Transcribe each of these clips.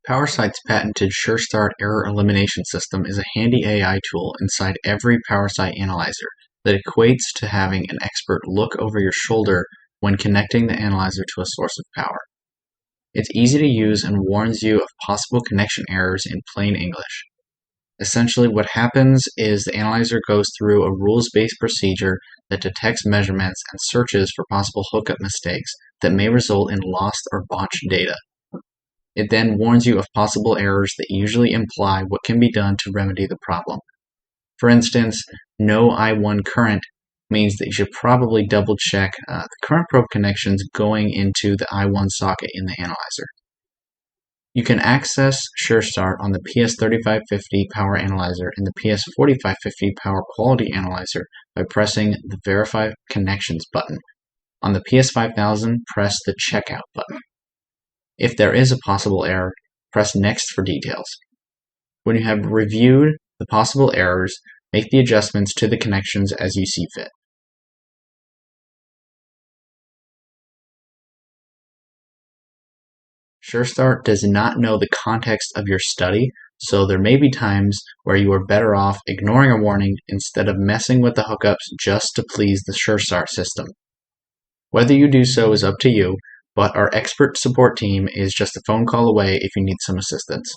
PowerSight's patented SureStart error elimination system is a handy AI tool inside every PowerSight analyzer that equates to having an expert look over your shoulder when connecting the analyzer to a source of power. It's easy to use and warns you of possible connection errors in plain English. Essentially, what happens is the analyzer goes through a rules-based procedure that detects measurements and searches for possible hookup mistakes that may result in lost or botched data. It then warns you of possible errors that usually imply what can be done to remedy the problem. For instance, no I1 current means that you should probably double-check the current probe connections going into the I1 socket in the analyzer. You can access SureStart on the PS3550 Power Analyzer and the PS4550 Power Quality Analyzer by pressing the Verify Connections button. On the PS5000, press the Checkout button. If there is a possible error, press Next for details. When you have reviewed the possible errors, make the adjustments to the connections as you see fit. SureStart does not know the context of your study, so there may be times where you are better off ignoring a warning instead of messing with the hookups just to please the SureStart system. Whether you do so is up to you, but our expert support team is just a phone call away if you need some assistance.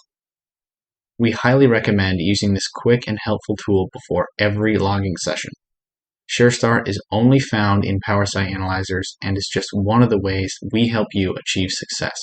We highly recommend using this quick and helpful tool before every logging session. SureStart is only found in PowerSight analyzers and is just one of the ways we help you achieve success.